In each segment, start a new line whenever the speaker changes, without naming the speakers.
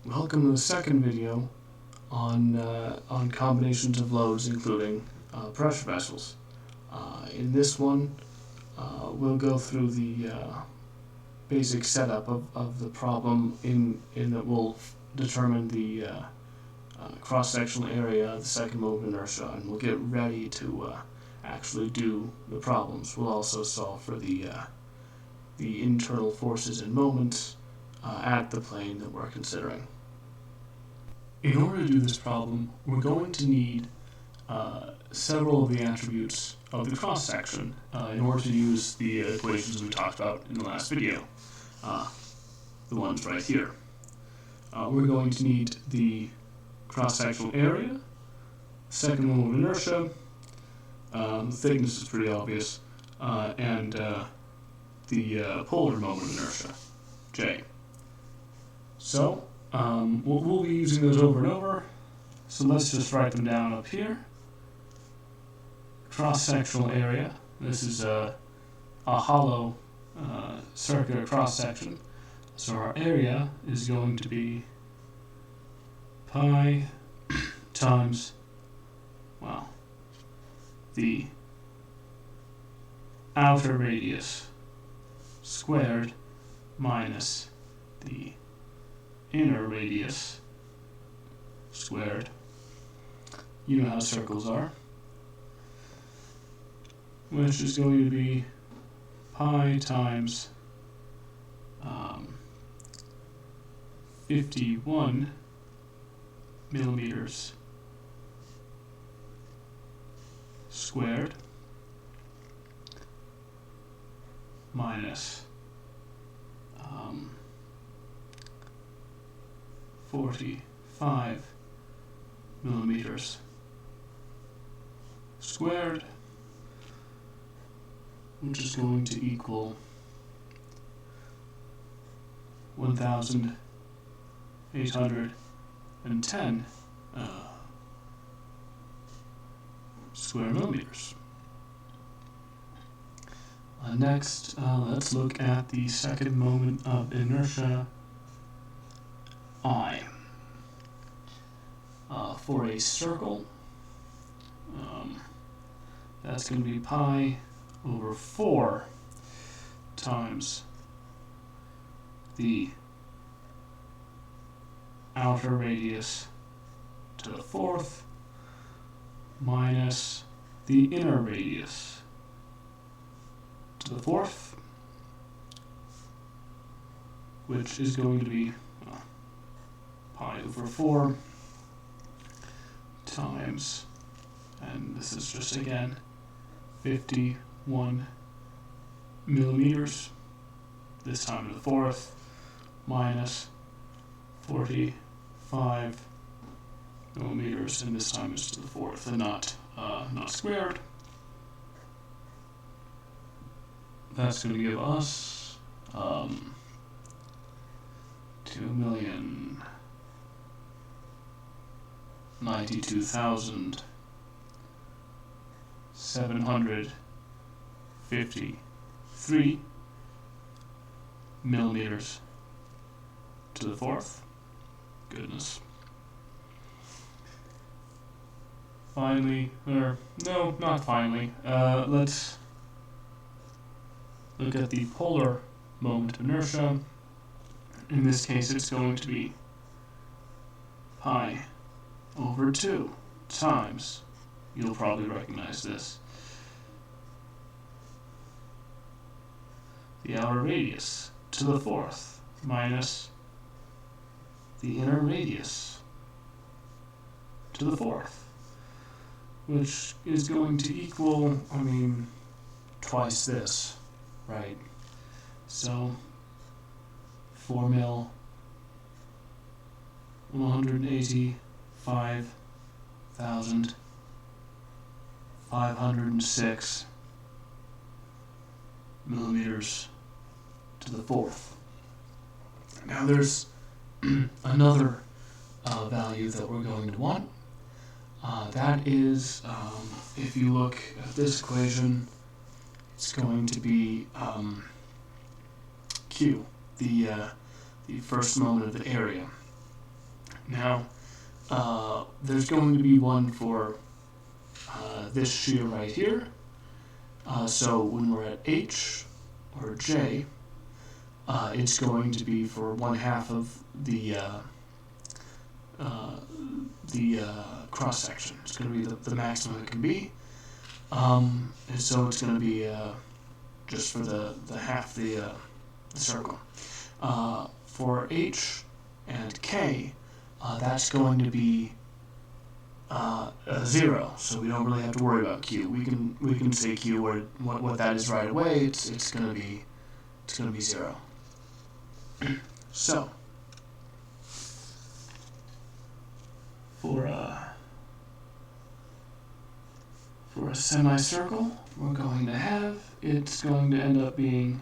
Welcome to the second video on combinations of loads, including pressure vessels. In this one, we'll go through the basic setup of the problem in that we'll determine the cross-sectional area of the second mode of inertia, and we'll get ready to actually do the problems. We'll also solve for the internal forces and moments at the plane that we're considering. In order to do this problem, we're going to need several of the attributes of the cross-section in order to use the equations we talked about in the last video, the ones right here. We're going to need the cross-sectional area, second moment of inertia, the thickness is pretty obvious, and the polar moment of inertia, J. So, we'll be using those over and over, so let's just write them down up here. Cross-sectional area, this is a hollow circular cross-section, so our area is going to be pi times, well, the outer radius squared minus the inner radius squared. You know how circles are. Which is going to be pi times 51 millimeters squared minus 45 millimeters squared, which is going to equal 1,810 square millimeters. Next, let's look at the second moment of inertia, I. For a circle, that's going to be pi over 4 times the outer radius to the fourth minus the inner radius to the fourth, which is going to be pi over 4 times, and this is just again 51 millimeters, this time to the fourth, minus 45 millimeters, and this time is to the fourth, and not squared. That's going to give us 2,092,753 millimeters to the fourth. Goodness. Finally, or no, not finally, let's look at the polar moment of inertia. In this case, it's going to be pi over 2 times, you'll probably recognize this, the outer radius to the fourth minus the inner radius to the fourth, which is going to equal, twice this, right? So 4 mil, 185,506 millimeters to the fourth. Now there's another value that we're going to want. That is, if you look at this equation, it's going to be Q, the first moment of the area. Now, there's going to be one for this shear right here. So when we're at H or J, it's going to be for 1/2 of the cross section. It's going to be the maximum it can be. And so it's going to be just for the half the circle. For H and K, that's going to be 0, so we don't really have to worry about Q. We can say Q what that is right away. It's going to be 0. So for a semicircle, we're going to have, it's going to end up being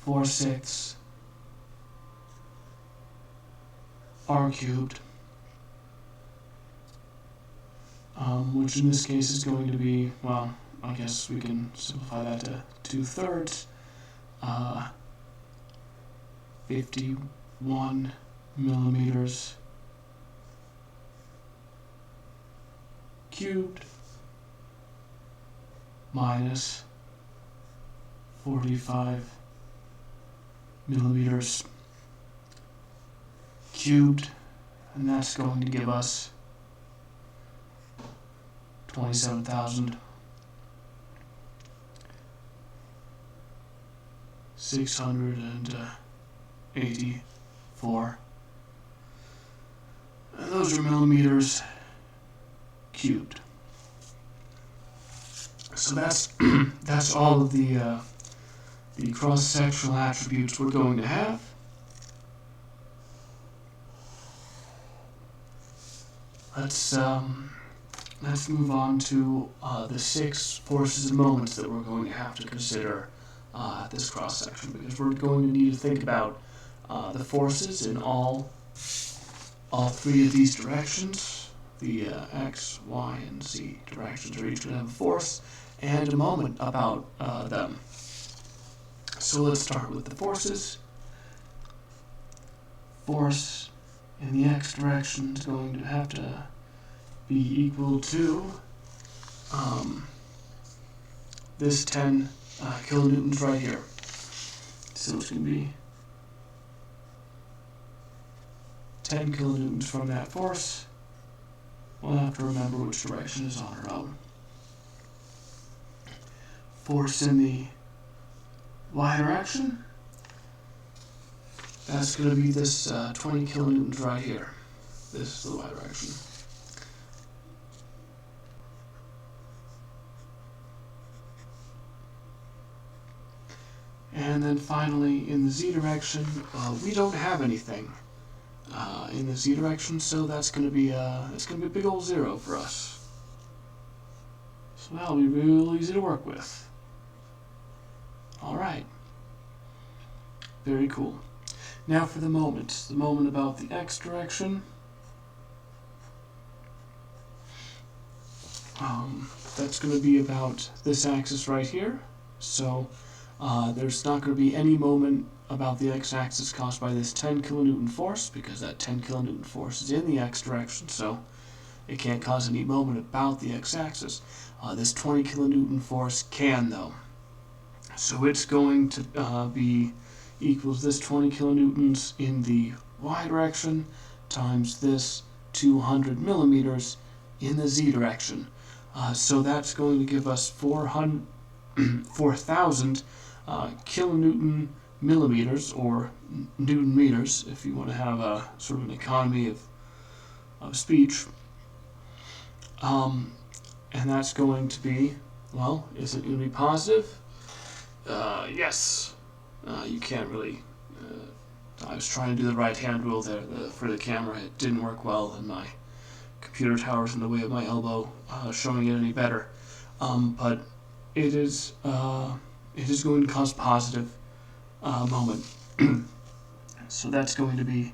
4/6 r cubed, which in this case is going to be, well, I guess we can simplify that to 2/3, 51 millimeters cubed minus 45 millimeters cubed, and that's going to give us 27,684, and those are millimeters cubed. So that's that's all of the cross-sectional attributes we're going to have. Let's move on to the 6 forces and moments that we're going to have to consider at this cross-section, because we're going to need to think about the forces in all 3 of these directions. The X, Y, and Z directions are each going to have a force and a moment about them. So let's start with the forces. Force in the X direction is going to have to be equal to this 10 kilonewtons right here. So it's going to be 10 kilonewtons from that force. We'll have to remember which direction is on our own. Force in the Y direction, that's going to be this 20 kilonewtons right here. This is the Y direction. And then finally, in the Z direction, we don't have anything in the Z direction, so that's going to be a big old 0 for us. So that'll be real easy to work with. All right. Very cool. Now for the moment about the X direction. That's going to be about this axis right here. So there's not going to be any moment about the x-axis caused by this 10 kilonewton force, because that 10 kilonewton force is in the x direction, so it can't cause any moment about the x-axis. This 20 kilonewton force can, though. So it's going to be equals this 20 kilonewtons in the y direction times this 200 millimeters in the z direction. So that's going to give us 4,000 kilonewton millimeters, or newton meters, if you want to have a sort of an economy of speech. And that's going to be, well, is it going to be positive? Yes. You can't really. I was trying to do the right-hand rule there for the camera. It didn't work well, and my computer tower's in the way of my elbow, showing it any better. But it is going to cause positive moment. So that's going to be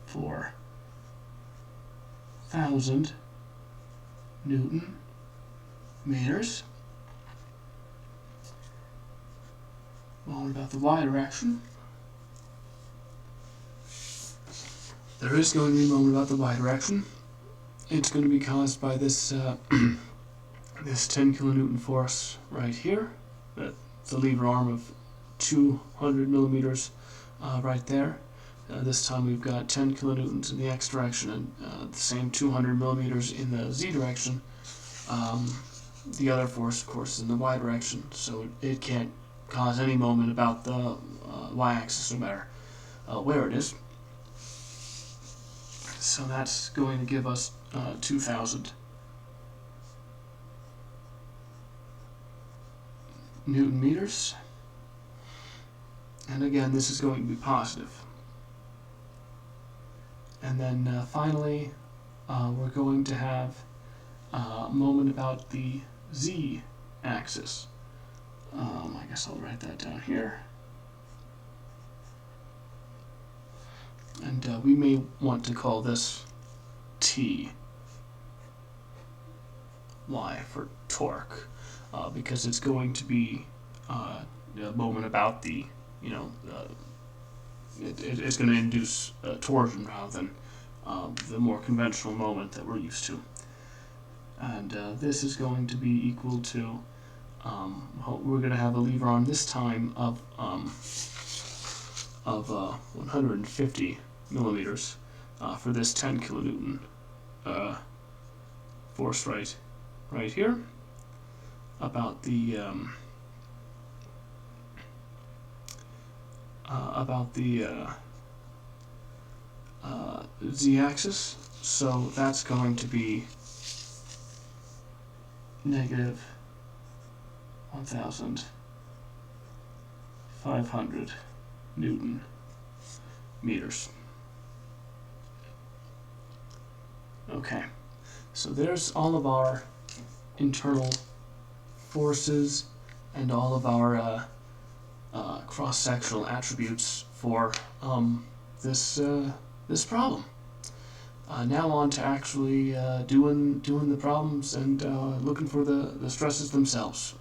4,000 Newton meters. Well, about the y direction. There is going to be a moment about the y direction. It's going to be caused by this this 10 kilonewton force right here. That's the lever arm of 200 millimeters right there. This time we've got 10 kilonewtons in the x direction and the same 200 millimeters in the z direction. The other force, of course, is in the y direction, so it can't cause any moment about the y-axis no matter where it is. So that's going to give us 2,000 Newton meters. And again, this is going to be positive. And then finally, we're going to have a moment about the z-axis. I guess I'll write that down here. And we may want to call this T, Y for torque, because it's going to be a moment about the, it's going to induce torsion rather than the more conventional moment that we're used to. And this is going to be equal to, we're going to have a lever arm this time of 150 millimeters for this 10 kilonewton force right here. About the z-axis, so that's going to be negative 1,500 Newton meters. Okay, so there's all of our internal forces and all of our cross-sectional attributes for this problem. Now on to actually doing the problems and looking for the stresses themselves.